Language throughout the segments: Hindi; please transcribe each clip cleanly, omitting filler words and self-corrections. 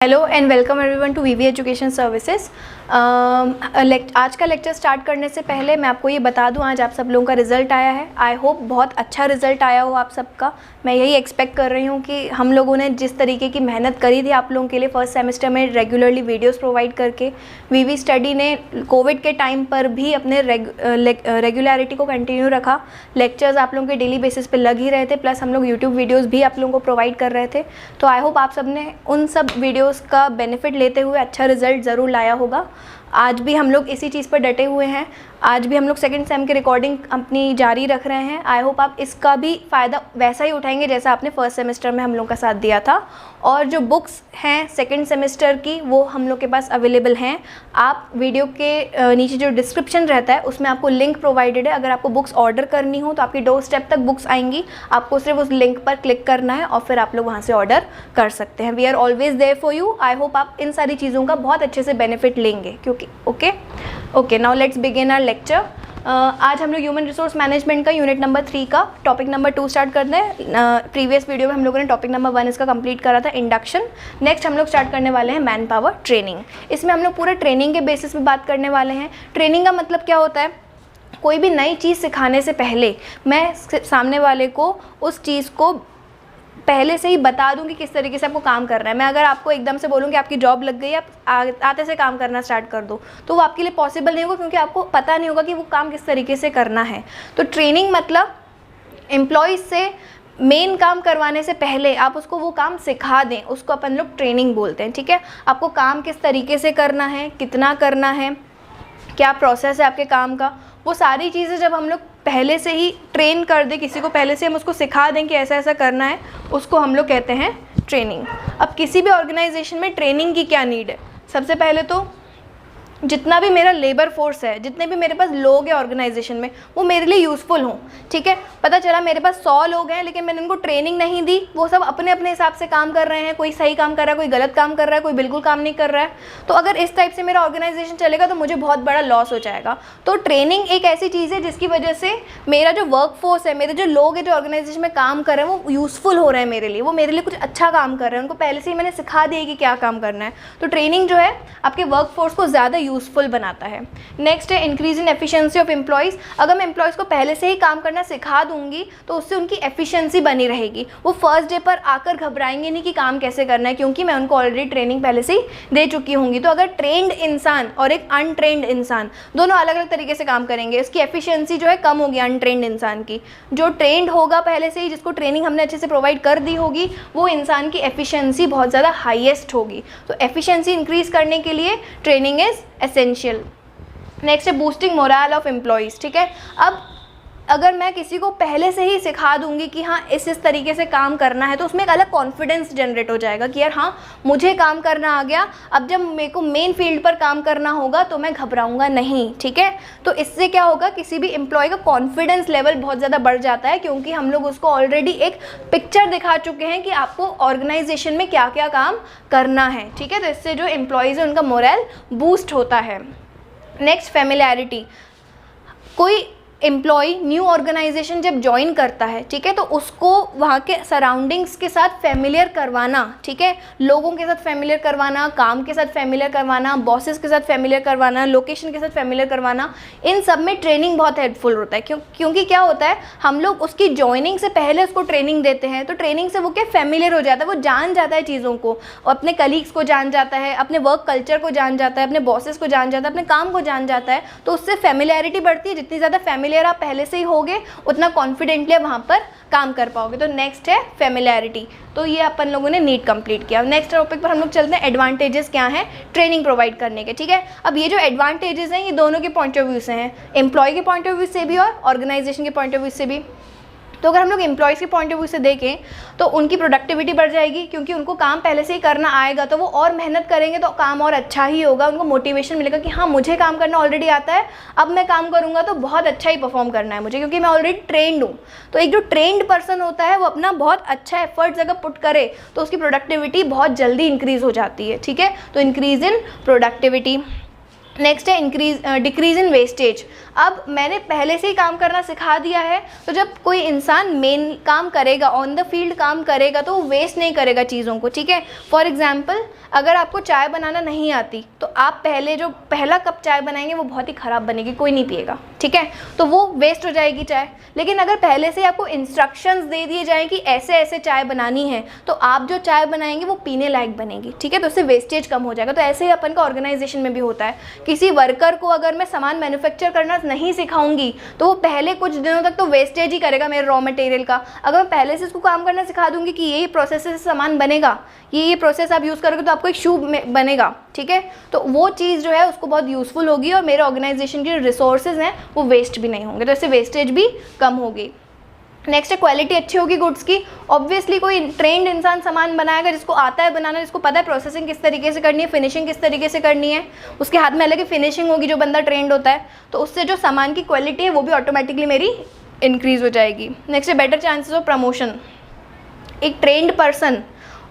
Hello and welcome everyone to VV education services. आज का लेक्चर स्टार्ट करने से पहले मैं आपको ये बता दूं, आज आप सब लोगों का रिज़ल्ट आया है। आई होप बहुत अच्छा रिज़ल्ट आया हो आप सबका। मैं यही एक्सपेक्ट कर रही हूँ कि हम लोगों ने जिस तरीके की मेहनत करी थी आप लोगों के लिए फर्स्ट सेमेस्टर में रेगुलरली वीडियोस प्रोवाइड करके, वीवी स्टडी ने कोविड के टाइम पर भी अपने रेगुलरिटी को कंटिन्यू रखा। लेक्चर्स आप लोगों के डेली बेसिस पे लग ही रहे थे, प्लस हम लोग यूट्यूब वीडियोज़ भी आप लोगों को प्रोवाइड कर रहे थे। तो आई होप आप सब ने उन सब वीडियोज़ का बेनिफिट लेते हुए अच्छा रिजल्ट ज़रूर लाया होगा। आज भी हम लोग इसी चीज़ पर डटे हुए हैं। आज भी हम लोग सेकंड सेम की रिकॉर्डिंग अपनी जारी रख रहे हैं। आई होप आप इसका भी फ़ायदा वैसा ही उठाएंगे जैसा आपने फर्स्ट सेमेस्टर में हम लोग का साथ दिया था। और जो बुक्स हैं सेकंड सेमेस्टर की वो हम लोग के पास अवेलेबल हैं। आप वीडियो के नीचे जो डिस्क्रिप्शन रहता है उसमें आपको लिंक प्रोवाइडेड है। अगर आपको बुक्स ऑर्डर करनी हो तो आपकी डोर स्टेप तक बुक्स आएंगी, आपको सिर्फ उस लिंक पर क्लिक करना है और फिर आप लोग वहाँ से ऑर्डर कर सकते हैं। We are always there for you. I hope आप इन सारी चीज़ों का बहुत अच्छे से बेनिफिट लेंगे क्योंकि okay now let's begin our lecture. आज हम लोग ह्यूमन रिसोर्स मैनेजमेंट का यूनिट नंबर 3 का टॉपिक नंबर 2 स्टार्ट करते हैं। प्रीवियस वीडियो में हम लोगों ने टॉपिक नंबर 1 इसका कंप्लीट करा था, इंडक्शन। नेक्स्ट हम लोग स्टार्ट करने वाले हैं मैन पावर ट्रेनिंग। इसमें हम लोग पूरे ट्रेनिंग के बेसिस पे बात करने वाले हैं। ट्रेनिंग का मतलब क्या होता है? कोई भी नई चीज़ सिखाने से पहले मैं सामने वाले को उस चीज़ को पहले से ही बता दूं कि किस तरीके से आपको काम करना है। मैं अगर आपको एकदम से बोलूं कि आपकी जॉब लग गई, आप आते से काम करना स्टार्ट कर दो, तो वो आपके लिए पॉसिबल नहीं होगा क्योंकि आपको पता नहीं होगा कि वो काम किस तरीके से करना है। तो ट्रेनिंग मतलब एम्प्लॉयज़ से मेन काम करवाने से पहले आप उसको वो काम सिखा दें, उसको अपन लोग ट्रेनिंग बोलते हैं। ठीक है, आपको काम किस तरीके से करना है, कितना करना है, क्या प्रोसेस है आपके काम का, वो सारी चीज़ें जब हम लोग पहले से ही ट्रेन कर दें, किसी को पहले से हम उसको सिखा दें कि ऐसा ऐसा करना है, उसको हम लोग कहते हैं ट्रेनिंग। अब किसी भी ऑर्गेनाइजेशन में ट्रेनिंग की क्या नीड है? सबसे पहले तो जितना भी मेरा लेबर फोर्स है, जितने भी मेरे पास लोग हैं ऑर्गेनाइजेशन में, वो मेरे लिए यूज़फुल हों। ठीक है, पता चला मेरे पास 100 लोग हैं लेकिन मैंने उनको ट्रेनिंग नहीं दी, वो सब अपने अपने हिसाब से काम कर रहे हैं, कोई सही काम कर रहा है, कोई गलत काम कर रहा है, कोई बिल्कुल काम नहीं कर रहा है। तो अगर इस टाइप से मेरा ऑर्गेनाइजेशन चलेगा तो मुझे बहुत बड़ा लॉस हो जाएगा। तो ट्रेनिंग एक ऐसी चीज़ है जिसकी वजह से मेरा जो वर्क फोर्स है, मेरे जो लोग हैं जो ऑर्गेनाइजेशन में काम कर रहे हैं, वो यूज़फुल हो रहे हैं मेरे लिए, वो मेरे लिए कुछ अच्छा काम कर रहे हैं, उनको पहले से ही मैंने सिखा दिया कि क्या काम करना है। तो ट्रेनिंग जो है आपके वर्क फोर्स को ज़्यादा यूज़फुल बनाता है। नेक्स्ट है increase in efficiency of employees. अगर मैं एम्प्लॉयज़ को पहले से ही काम करना सिखा दूंगी तो उससे उनकी एफिशिएंसी बनी रहेगी। वो फर्स्ट डे पर आकर घबराएंगे नहीं कि काम कैसे करना है, क्योंकि मैं उनको ऑलरेडी ट्रेनिंग पहले से ही दे चुकी होंगी। तो अगर ट्रेंड इंसान और एक अनट्रेंड इंसान दोनों अलग अलग तरीके से काम करेंगे, उसकी एफिशिएंसी जो है कम होगी अनट्रेंड इंसान की। जो ट्रेंड होगा पहले से ही, जिसको ट्रेनिंग हमने अच्छे से प्रोवाइड कर दी होगी, वो इंसान की एफिशिएंसी बहुत ज़्यादा हाईएस्ट होगी। तो एफिशिएंसी इंक्रीज करने के लिए ट्रेनिंग इज़ एसेंशियल। नेक्स्ट है बूस्टिंग मोरल ऑफ एम्प्लॉयज़। ठीक है, अब अगर मैं किसी को पहले से ही सिखा दूंगी कि हाँ इस तरीके से काम करना है, तो उसमें एक अलग कॉन्फिडेंस जनरेट हो जाएगा कि यार हाँ मुझे काम करना आ गया, अब जब मेरे को मेन फील्ड पर काम करना होगा तो मैं घबराऊंगा नहीं। ठीक है, तो इससे क्या होगा, किसी भी एम्प्लॉय का कॉन्फिडेंस लेवल बहुत ज़्यादा बढ़ जाता है क्योंकि हम लोग उसको ऑलरेडी एक पिक्चर दिखा चुके हैं कि आपको ऑर्गेनाइजेशन में क्या क्या काम करना है। ठीक है, तो इससे जो एम्प्लॉयज़ है उनका मोरल बूस्ट होता है। Next familiarity. कोई एम्प्लॉय न्यू ऑर्गेनाइजेशन जब ज्वाइन करता है, ठीक है, तो उसको वहाँ के सराउंडिंग्स के साथ फेमिलियर करवाना, ठीक है, लोगों के साथ फेमिलियर करवाना, काम के साथ फेमिलियर करवाना, बॉसेस के साथ फेमिलियर करवाना, लोकेशन के साथ फेमिलियर करवाना, इन सब में ट्रेनिंग बहुत हेल्पफुल होता है। क्योंकि क्या होता है, हम लोग उसकी ज्वाइनिंग से पहले उसको ट्रेनिंग देते हैं, तो ट्रेनिंग से वो क्या फेमिलियर हो जाता है, वो जान जाता है चीज़ों को, अपने कलीग्स को जान जाता है, अपने वर्क कल्चर को जान जाता है, अपने बॉसेस को जान जाता है, अपने काम को जान जाता है। तो उससे फेमिलियरिटी बढ़ती है। जितनी ज़्यादा फेमिलियर आप पहले से ही होगे उतना कॉन्फिडेंटली आप वहाँ पर काम कर पाओगे। तो नेक्स्ट है फेमिलियरिटी। तो ये अपन लोगों ने नीड कंप्लीट किया। नेक्स्ट टॉपिक पर हम लोग चलते हैं, एडवांटेजेस क्या हैं ट्रेनिंग प्रोवाइड करने के। ठीक है, अब ये जो एडवांटेजेस हैं ये दोनों के पॉइंट ऑफ व्यू से हैं, एम्प्लॉय के पॉइंट ऑफ व्यू से भी और ऑर्गेनाइजेशन के पॉइंट ऑफ व्यू से भी। तो अगर हम लोग एम्प्लॉयज़ के पॉइंट ऑफ व्यू से देखें तो उनकी प्रोडक्टिविटी बढ़ जाएगी क्योंकि उनको काम पहले से ही करना आएगा, तो वो और मेहनत करेंगे तो काम और अच्छा ही होगा। उनको मोटिवेशन मिलेगा कि हाँ मुझे काम करना ऑलरेडी आता है, अब मैं काम करूँगा तो बहुत अच्छा ही परफॉर्म करना है मुझे क्योंकि मैं ऑलरेडी ट्रेंड हूँ। तो एक जो ट्रेंड पर्सन होता है वो अपना बहुत अच्छा एफर्ट्स अगर पुट करे तो उसकी प्रोडक्टिविटी बहुत जल्दी इंक्रीज़ हो जाती है। ठीक है, तो इंक्रीज़ इन प्रोडक्टिविटी। नेक्स्ट है डिक्रीज इन वेस्टेज। अब मैंने पहले से ही काम करना सिखा दिया है, तो जब कोई इंसान मेन काम करेगा, ऑन द फील्ड काम करेगा, तो वो वेस्ट नहीं करेगा चीज़ों को, ठीक है। फॉर एग्जांपल, अगर आपको चाय बनाना नहीं आती तो आप पहला कप चाय बनाएंगे वो बहुत ही ख़राब बनेगी, कोई नहीं पिएगा, ठीक है, तो वो वेस्ट हो जाएगी चाय। लेकिन अगर पहले से आपको इंस्ट्रक्शंस दे दिए जाएँ कि ऐसे ऐसे चाय बनानी है, तो आप जो चाय बनाएंगे वो पीने लायक बनेगी, ठीक है, तो उससे वेस्टेज कम हो जाएगा। तो ऐसे ही अपन का ऑर्गेनाइजेशन में भी होता है। किसी वर्कर को अगर मैं सामान मैन्युफैक्चर करना नहीं सिखाऊंगी तो वो पहले कुछ दिनों तक तो वेस्टेज ही करेगा मेरे रॉ मटेरियल का। अगर मैं पहले से उसको काम करना सिखा दूंगी कि यही प्रोसेस से सामान बनेगा, ये प्रोसेस आप यूज़ करोगे तो आपको एक शू बनेगा, ठीक है, तो वो चीज़ जो है उसको बहुत यूज़फुल होगी और मेरे ऑर्गेनाइजेशन के रिसोर्सेज हैं वो वेस्ट भी नहीं होंगे, तो इससे वेस्टेज भी कम होगी। नेक्स्ट है क्वालिटी अच्छी होगी गुड्स की। ऑब्वियसली कोई ट्रेंड इंसान सामान बनाएगा जिसको आता है बनाना, जिसको पता है प्रोसेसिंग किस तरीके से करनी है, फिनिशिंग किस तरीके से करनी है, उसके हाथ में अलग ही फिनिशिंग होगी जो बंदा ट्रेंड होता है, तो उससे जो सामान की क्वालिटी है वो भी ऑटोमेटिकली मेरी इंक्रीज़ हो जाएगी। नेक्स्ट है बेटर चांसेस ऑफ प्रमोशन। एक ट्रेंड पर्सन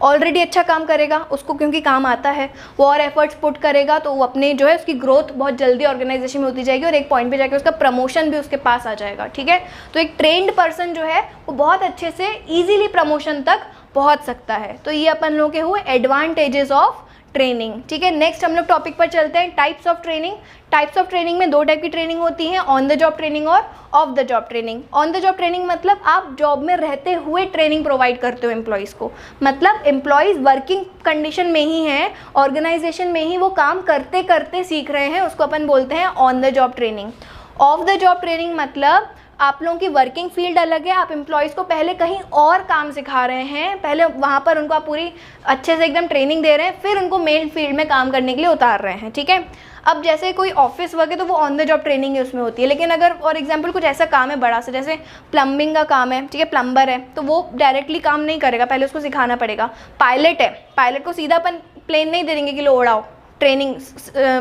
ऑलरेडी अच्छा काम करेगा, उसको क्योंकि काम आता है, वो और एफर्ट्स पुट करेगा, तो वो अपने जो है उसकी ग्रोथ बहुत जल्दी ऑर्गेनाइजेशन में होती जाएगी और एक पॉइंट पे जाके उसका प्रमोशन भी उसके पास आ जाएगा, ठीक है। तो एक ट्रेंड पर्सन जो है वो बहुत अच्छे से इजीली प्रमोशन तक पहुंच सकता है। तो ये अपन लोगों के हुए एडवांटेजेस ऑफ ट्रेनिंग, ठीक है। नेक्स्ट हम लोग टॉपिक पर चलते हैं, types of training. Types of training में 2 टाइप की ट्रेनिंग होती है, ऑन द जॉब ट्रेनिंग और of the job training. On the job training मतलब आप जॉब में रहते हुए ट्रेनिंग प्रोवाइड करते हो एम्प्लॉयज़ को, मतलब एम्प्लॉयज़ वर्किंग कंडीशन में ही हैं, ऑर्गेनाइजेशन में ही वो काम करते करते सीख रहे हैं, उसको अपन बोलते हैं on the job training. Of the job training मतलब आप लोगों की वर्किंग फील्ड अलग है, आप एम्प्लॉयज़ को पहले कहीं और काम सिखा रहे हैं, पहले वहाँ पर उनको आप पूरी अच्छे से एकदम ट्रेनिंग दे रहे हैं, फिर उनको मेन फील्ड में काम करने के लिए उतार रहे हैं, ठीक है। अब जैसे कोई ऑफिस वर्क है तो वो ऑन द जॉब ट्रेनिंग ही उसमें होती है, लेकिन अगर फॉर एग्जांपल कुछ ऐसा काम है बड़ा सा, जैसे प्लम्बिंग का काम है, ठीक है, प्लम्बर है, तो वो डायरेक्टली काम नहीं करेगा, पहले उसको सिखाना पड़ेगा। पायलट है, पायलट को सीधा अपन प्लेन नहीं दे देंगे कि लो उड़ाओ, ट्रेनिंग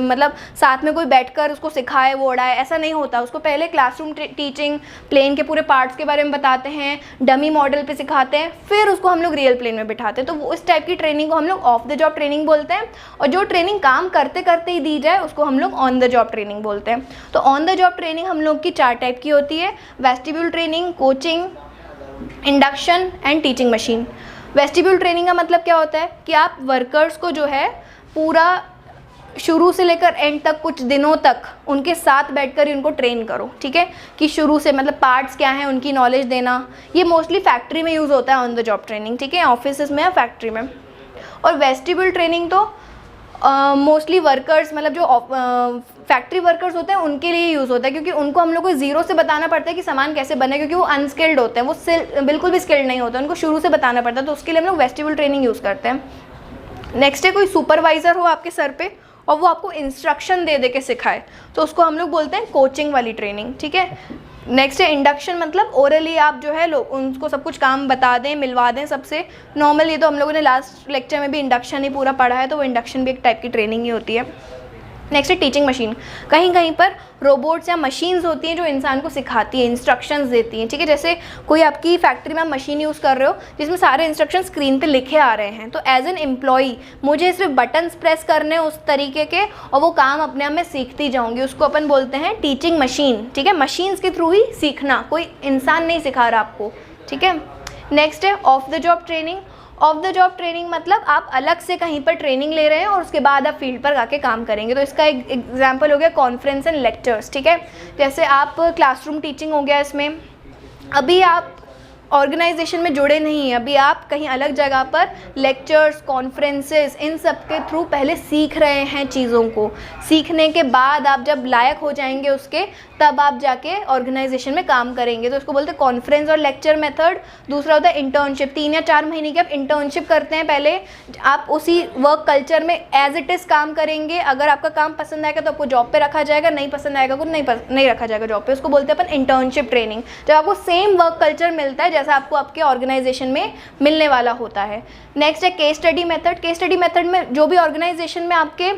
मतलब साथ में कोई बैठकर उसको सिखाए वो उड़ाए, ऐसा नहीं होता। उसको पहले क्लासरूम टीचिंग, प्लेन के पूरे पार्ट्स के बारे में बताते हैं, डमी मॉडल पे सिखाते हैं, फिर उसको हम लोग रियल प्लेन में बिठाते हैं, तो वो इस टाइप की ट्रेनिंग को हम लोग ऑफ द जॉब ट्रेनिंग बोलते हैं। और जो ट्रेनिंग काम करते करते ही दी जाए उसको हम लोग ऑन द जॉब ट्रेनिंग बोलते हैं। तो ऑन द जॉब ट्रेनिंग हम लोग की 4 टाइप की होती है, vestibule training, coaching, induction and teaching machine. Vestibule training का मतलब क्या होता है कि आप वर्कर्स को जो है पूरा शुरू से लेकर एंड तक कुछ दिनों तक उनके साथ बैठकर ही उनको ट्रेन करो, ठीक है, कि शुरू से मतलब पार्ट्स क्या हैं उनकी नॉलेज देना। ये मोस्टली फैक्ट्री में यूज़ होता है ऑन द जॉब ट्रेनिंग, ठीक है, ऑफिस में या फैक्ट्री में। और वेस्टिब्यूल ट्रेनिंग तो मोस्टली वर्कर्स मतलब जो फैक्ट्री वर्कर्स होते हैं उनके लिए यूज़ होता है, क्योंकि उनको हम लोग को ज़ीरो से बताना पड़ता है कि सामान कैसे बने, क्योंकि वो अनस्किल्ड होते हैं, वो बिल्कुल भी स्किल्ड नहीं होते, उनको शुरू से बताना पड़ता है, तो उसके लिए हम लोग वेस्टिब्यूल ट्रेनिंग यूज़ करते हैं। नेक्स्ट है कोई सुपरवाइज़र हो आपके सर पे और वो आपको इंस्ट्रक्शन दे के सिखाए, तो उसको हम लोग बोलते हैं कोचिंग वाली ट्रेनिंग, ठीक है। नेक्स्ट है इंडक्शन, मतलब ओरली आप जो है उनको सब कुछ काम बता दें, मिलवा दें सबसे। नॉर्मल ये तो हम लोगों ने लास्ट लेक्चर में भी इंडक्शन ही पूरा पढ़ा है, तो वो इंडक्शन भी एक टाइप की ट्रेनिंग ही होती है। नेक्स्ट है टीचिंग मशीन। कहीं कहीं पर रोबोट्स या मशीन्स होती हैं जो इंसान को सिखाती है, इंस्ट्रक्शंस देती हैं, ठीक है। जैसे कोई आपकी फैक्ट्री में आप मशीन यूज़ कर रहे हो जिसमें सारे इंस्ट्रक्शन स्क्रीन पे लिखे आ रहे हैं, तो एज एन एम्प्लॉई मुझे सिर्फ बटन्स प्रेस करने उस तरीके के और वो काम अपने आप में सीखती जाऊँगी, उसको अपन बोलते हैं टीचिंग मशीन, ठीक है। मशीन्स के थ्रू ही सीखना, कोई इंसान नहीं सिखा रहा आपको, ठीक है। नेक्स्ट है of the job training. Of the job training मतलब आप अलग से कहीं पर ट्रेनिंग ले रहे हैं और उसके बाद आप फील्ड पर आके काम करेंगे, तो इसका एक एग्जांपल हो गया कॉन्फ्रेंस एंड लेक्चर्स, ठीक है। जैसे आप क्लासरूम टीचिंग हो गया, इसमें अभी आप ऑर्गेनाइजेशन में जुड़े नहीं हैं, अभी आप कहीं अलग जगह पर लेक्चर्स, कॉन्फ्रेंसेस, इन सब के थ्रू पहले सीख रहे हैं चीज़ों को। सीखने के बाद आप जब लायक हो जाएंगे उसके, तब आप जाके ऑर्गेनाइजेशन में काम करेंगे, तो उसको बोलते हैं कॉन्फ्रेंस और लेक्चर मेथड। दूसरा होता है इंटर्नशिप, 3 या 4 महीने की आप इंटर्नशिप करते हैं, पहले आप उसी वर्क कल्चर में एज इट इज़ काम करेंगे। अगर आपका काम पसंद आएगा तो आपको जॉब पे रखा जाएगा, नहीं पसंद आएगा तो नहीं रखा जाएगा जॉब पे, उसको बोलते हैं अपन इंटर्नशिप ट्रेनिंग। जब आपको सेम वर्क कल्चर मिलता है जैसा आपको आपके ऑर्गेनाइजेशन में मिलने वाला होता है। नेक्स्ट है case study method. Case study method में जो भी ऑर्गेनाइजेशन में आपके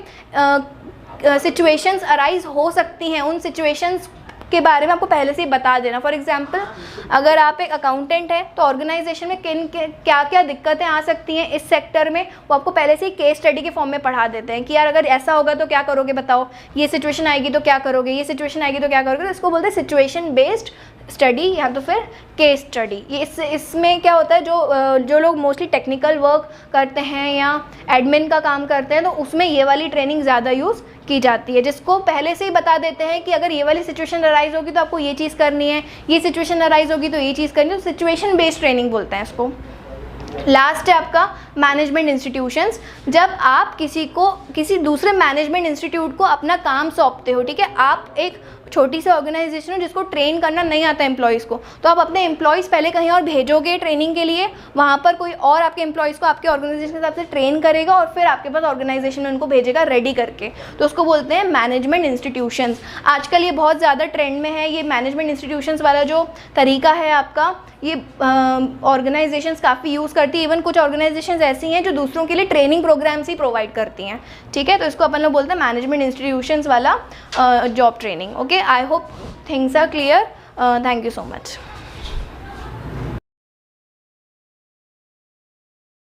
सिचुएशंस अराइज हो सकती हैं, उन सिचुएशंस उसके बारे में आपको पहले से ही बता देना। फॉर एग्जांपल अगर आप एक अकाउंटेंट हैं तो ऑर्गेनाइजेशन में किन क्या क्या दिक्कतें आ सकती हैं इस सेक्टर में, वो आपको पहले से ही केस स्टडी के फॉर्म में पढ़ा देते हैं कि यार अगर ऐसा होगा तो क्या करोगे बताओ, ये सिचुएशन आएगी तो क्या करोगे, ये सिचुएशन आएगी तो क्या करोगे। तो इसको बोलते हैं सिचुएशन बेस्ड स्टडी या तो फिर केस स्टडी। ये इसमें क्या होता है, जो लोग मोस्टली टेक्निकल वर्क करते हैं या एडमिन का काम करते हैं तो उसमें ये वाली ट्रेनिंग ज़्यादा यूज़ की जाती है, जिसको पहले से ही बता देते हैं कि अगर ये वाली सिचुएशन अराइज होगी तो आपको ये चीज़ करनी है, ये सिचुएशन अराइज होगी तो ये चीज़ करनी है। तो सिचुएशन बेस्ड ट्रेनिंग बोलते हैं इसको। लास्ट है आपका मैनेजमेंट इंस्टीट्यूशंस। जब आप किसी दूसरे मैनेजमेंट इंस्टीट्यूट को अपना काम सौंपते हो, ठीक है, आप एक छोटी सी ऑर्गेनाइजेशन हो जिसको ट्रेन करना नहीं आता एम्प्लॉयज़ को, तो आप अपने एम्प्लॉयज़ पहले कहीं और भेजोगे ट्रेनिंग के लिए, वहाँ पर कोई और आपके एम्प्लॉयज़ को आपके ऑर्गेनाइजेशन के हिसाब से ट्रेन करेगा और फिर आपके पास ऑर्गेनाइजेशन में उनको भेजेगा रेडी करके, तो उसको बोलते हैं मैनेजमेंट इंस्टीट्यूशंस। आजकल ये बहुत ज़्यादा ट्रेंड में है, ये मैनेजमेंट इंस्टीट्यूशंस वाला जो तरीका है आपका, ये ऑर्गेनाइजेशंस काफ़ी यूज़ करती है। इवन कुछ ऑर्गेनाइजेशंस ऐसी हैं जो दूसरों के लिए ट्रेनिंग प्रोग्राम्स ही प्रोवाइड करती हैं, ठीक है। तो इसको अपन लोग बोलते हैं मैनेजमेंट इंस्टीट्यूशंस वाला job training. Okay, I hope things are clear. Thank you so much.